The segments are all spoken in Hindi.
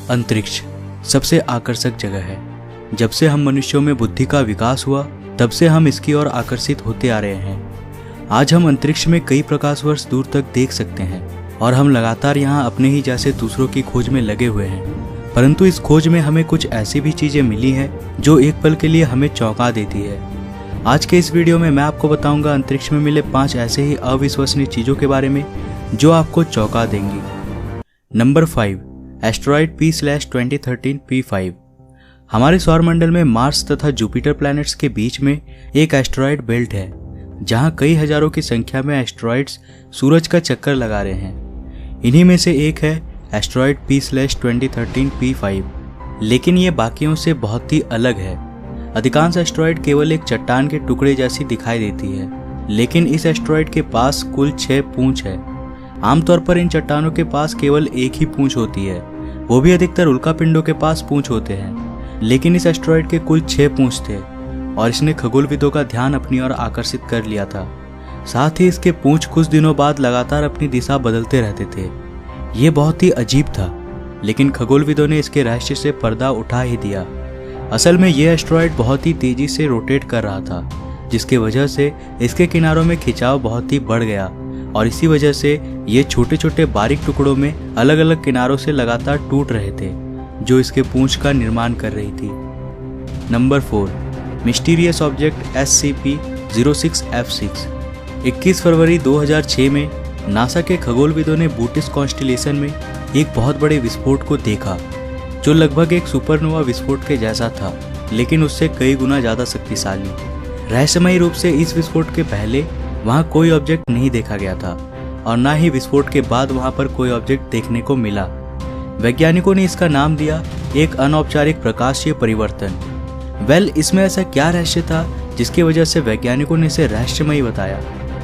अंतरिक्ष सबसे आकर्षक जगह है। जब से हम मनुष्यों में बुद्धि का विकास हुआ तब से हम इसकी ओर आकर्षित होते आ रहे हैं। आज हम अंतरिक्ष में कई प्रकाश वर्ष दूर तक देख सकते हैं और हम लगातार यहाँ अपने ही जैसे दूसरों की खोज में लगे हुए हैं। परंतु इस खोज में हमें कुछ ऐसी भी चीजें मिली हैं जो एक पल के लिए हमें चौंका देती है। आज के इस वीडियो में मैं आपको बताऊंगा अंतरिक्ष में मिले 5 ऐसे ही अविश्वसनीय चीजों के बारे में जो आपको चौंका देंगी। Number 5, asteroid P/2013 P5। हमारे सौरमंडल में मार्स तथा जुपिटर प्लैनेट्स के बीच में एक एस्टेरॉयड बेल्ट है जहां कई हजारों की संख्या में एस्टेरॉयड्स सूरज का चक्कर लगा रहे हैं। इन्हीं में से एक है एस्टेरॉयड P/2013 P5, लेकिन ये बाकियों से बहुत ही अलग है। अधिकांश एस्टेरॉयड केवल एक चट्टान के टुकड़े जैसी दिखाई देती है, लेकिन इस एस्टेरॉयड के पास कुल 6 पूंछ है। आमतौर पर इन चट्टानों के पास केवल एक ही पूंछ होती है, वो भी अधिकतर उल्कापिंडों के पास पूंछ होते हैं, लेकिन इस एस्टेरॉयड के कुल 6 पूंछ थे और इसने खगोलविदों का ध्यान अपनी ओर आकर्षित कर लिया था। साथ ही इसके पूंछ कुछ दिनों बाद लगातार अपनी दिशा बदलते रहते थे। ये बहुत ही अजीब था, लेकिन खगोलविदों ने इसके रहस्य से पर्दा उठा ही दिया। असल में यह एस्टेरॉयड बहुत ही तेजी से रोटेट कर रहा था, जिसकी वजह से इसके किनारों में खिंचाव बहुत ही बढ़ गया और इसी वजह से ये छोटे छोटे बारीक टुकड़ों में अलग अलग किनारों से लगातार टूट रहे थे, जो इसके पूंछ का निर्माण कर रही थी। Number 4, mysterious object SCP-06F6। 21 फरवरी 2006 में नासा के खगोलविदों ने बूटिस कॉन्स्टेलेशन में एक बहुत बड़े विस्फोट को देखा, जो लगभग एक सुपरनोवा विस्फोट के जैसा था, लेकिन उससे कई गुना ज्यादा शक्तिशाली। रहस्यमयी रूप से इस विस्फोट के पहले वहां कोई ऑब्जेक्ट नहीं देखा गया था और न ही विस्फोट के बाद वहां पर कोई ऑब्जेक्ट देखने को मिला। वैज्ञानिकों ने इसका नाम दिया एक अनौपचारिक प्रकाशीय परिवर्तन। इसमें ऐसा क्या रहस्य था जिसकी वजह से वैज्ञानिकों ने इसे रहस्यमयी बताया?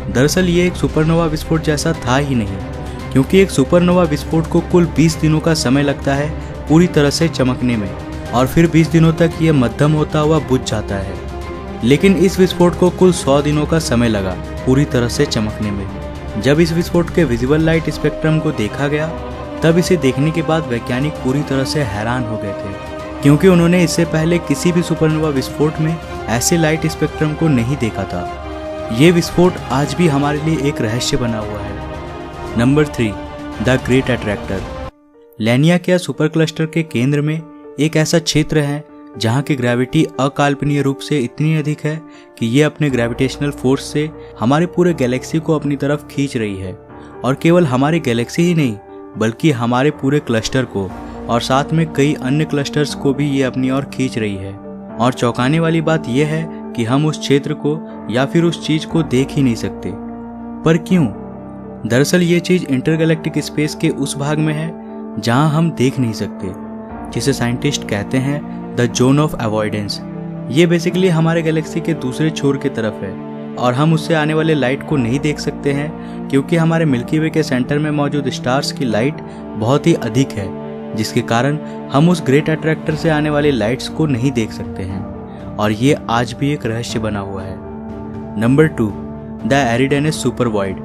दरअसल ये एक सुपरनोवा विस्फोट जैसा था ही नहीं, क्योंकि एक सुपरनोवा विस्फोट को कुल 20 दिनों का समय लगता है पूरी तरह से चमकने में, और फिर 20 दिनों तक ये मध्यम होता हुआ बुझ जाता है। लेकिन इस विस्फोट को कुल 100 दिनों का समय लगा पूरी तरह से चमकने में। जब इस विस्फोट के विजिबल लाइट स्पेक्ट्रम को देखा गया, तब इसे देखने के बाद वैज्ञानिक पूरी तरह से हैरान हो गए थे, क्योंकि उन्होंने इससे पहले किसी भी सुपरनोवा विस्फोट में ऐसे लाइट स्पेक्ट्रम को नहीं देखा था। ये विस्फोट आज भी हमारे लिए एक रहस्य बना हुआ है। Number 3, the great attractor. Laniakea super cluster के केंद्र में एक ऐसा क्षेत्र है जहां की ग्रेविटी अकाल्पनीय रूप से इतनी अधिक है कि ये अपने ग्रेविटेशनल फोर्स से हमारे पूरे गैलेक्सी को अपनी तरफ खींच रही है, और केवल हमारी गैलेक्सी ही नहीं बल्कि हमारे पूरे क्लस्टर को और साथ में कई अन्य क्लस्टर्स को भी ये अपनी ओर खींच रही है। और चौंकाने वाली बात यह है कि हम उस क्षेत्र को या फिर उस चीज को देख ही नहीं सकते। पर क्यों? दरअसल ये चीज इंटरगैलेक्टिक स्पेस के उस भाग में है जहां हम देख नहीं सकते, जिसे साइंटिस्ट कहते हैं द जोन ऑफ अवॉइडेंस। ये बेसिकली हमारे गैलेक्सी के दूसरे छोर की तरफ है और हम उससे आने वाले लाइट को नहीं देख सकते हैं, क्योंकि हमारे मिल्की वे के सेंटर में मौजूद स्टार्स की लाइट बहुत ही अधिक है, जिसके कारण हम उस ग्रेट अट्रैक्टर से आने वाली लाइट्स को नहीं देख सकते हैं, और ये आज भी एक रहस्य बना हुआ है। Number 2, the Eridanus super void.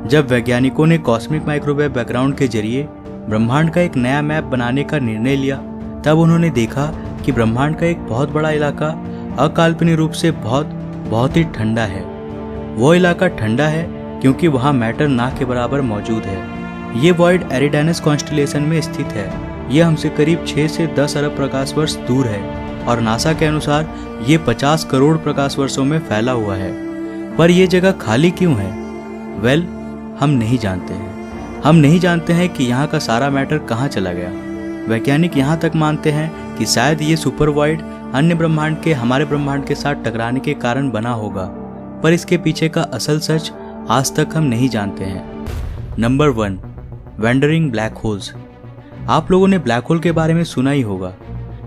जब वैज्ञानिकों ने कॉस्मिक माइक्रोवेव बैकग्राउंड के जरिए ब्रह्मांड का एक नया मैप बनाने का निर्णय लिया, तब उन्होंने देखा कि ब्रह्मांड का एक बहुत बड़ा इलाका अकाल्पनिक रूप से बहुत ही ठंडा है। वो इलाका ठंडा है क्योंकि वहाँ मैटर ना के बराबर मौजूद है। ये वॉइड एरिडेनस कॉन्स्टेलेशन में स्थित है। ये हमसे करीब 6 से 10 अरब प्रकाश वर्ष दूर है और नासा के अनुसार ये 50 करोड़ प्रकाश वर्षों में फैला हुआ है। पर यह जगह खाली क्यों है? हम नहीं जानते हैं। हम नहीं जानते हैं कि यहाँ का सारा मैटर कहाँ चला गया। वैज्ञानिक यहाँ तक मानते हैं कि शायद ये सुपर वॉइड अन्य ब्रह्मांड के हमारे ब्रह्मांड के साथ टकराने के कारण बना होगा, पर इसके पीछे का असल सच आज तक हम नहीं जानते हैं। Number 1, wandering black holes. आप लोगों ने ब्लैक होल के बारे में सुना ही होगा।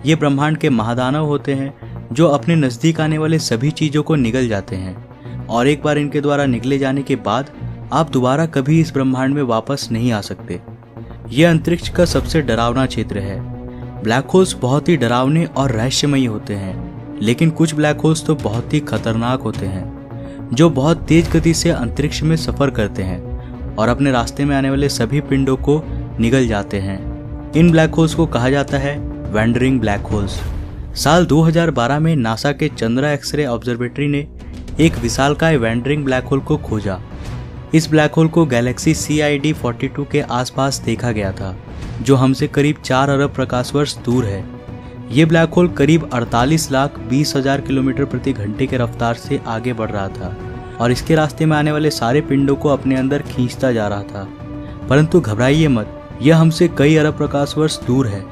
ये ब्रह्मांड के महादानव होते हैं जो अपने नजदीक आने वाले सभी चीजों को निगल जाते हैं, और एक बार इनके द्वारा निगले जाने के बाद आप दोबारा कभी इस ब्रह्मांड में वापस नहीं आ सकते। यह अंतरिक्ष का सबसे डरावना क्षेत्र है। ब्लैक होल्स बहुत ही डरावने और रहस्यमयी होते हैं, लेकिन कुछ ब्लैक होल्स तो बहुत ही खतरनाक होते हैं, जो बहुत तेज गति से अंतरिक्ष में सफर करते हैं और अपने रास्ते में आने वाले सभी पिंडों को निगल जाते हैं। इन ब्लैक होल्स को कहा जाता है वैंडरिंग ब्लैक होल्स। साल 2012 में नासा के चंद्रा एक्सरे ऑब्जर्वेटरी ने एक विशालकाय वैंडरिंग ब्लैक होल को खोजा। इस ब्लैक होल को गैलेक्सी CID 42 के आसपास देखा गया था, जो हमसे करीब 4 अरब प्रकाश वर्ष दूर है। ये ब्लैक होल करीब 48,20,000 किलोमीटर प्रति घंटे के रफ्तार से आगे बढ़ रहा था और इसके रास्ते में आने वाले सारे पिंडों को अपने अंदर खींचता जा रहा था। परंतु घबराइए मत, यह हमसे कई अरब प्रकाश वर्ष दूर है।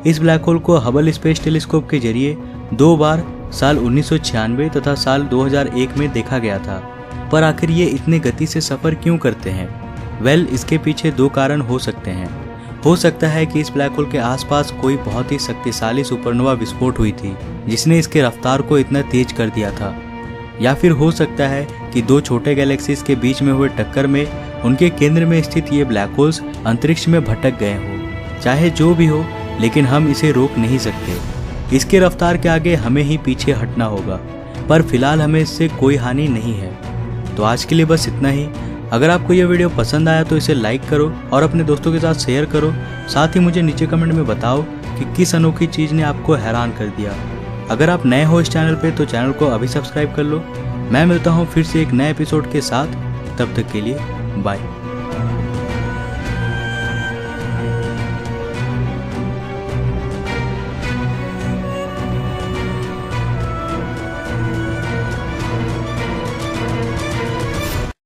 इस ब्लैक होल को हबल स्पेस टेलीस्कोप के जरिए 2 बार साल 1996 तथा साल 2001 में देखा गया था। पर आखिर ये इतने गति से सफर क्यों करते हैं? वेल, इसके पीछे 2 कारण हो सकते हैं। हो सकता है कि इस ब्लैक होल के आसपास कोई बहुत ही शक्तिशाली सुपरनोवा विस्फोट हुई थी जिसने इसके रफ्तार को इतना तेज कर दिया था, या फिर हो सकता है कि 2 छोटे गैलेक्सीज के बीच में हुए टक्कर में उनके केंद्र में स्थित ये ब्लैक होल्स अंतरिक्ष में भटक गए हो। चाहे जो भी हो, लेकिन हम इसे रोक नहीं सकते। इसके रफ्तार के आगे हमें ही पीछे हटना होगा, पर फिलहाल हमें इससे कोई हानि नहीं है। तो आज के लिए बस इतना ही। अगर आपको यह वीडियो पसंद आया तो इसे लाइक करो और अपने दोस्तों के साथ शेयर करो। साथ ही मुझे नीचे कमेंट में बताओ कि किस अनोखी चीज़ ने आपको हैरान कर दिया। अगर आप नए हो इस चैनल पे तो चैनल को अभी सब्सक्राइब कर लो। मैं मिलता हूँ फिर से एक नए एपिसोड के साथ। तब तक के लिए बाय।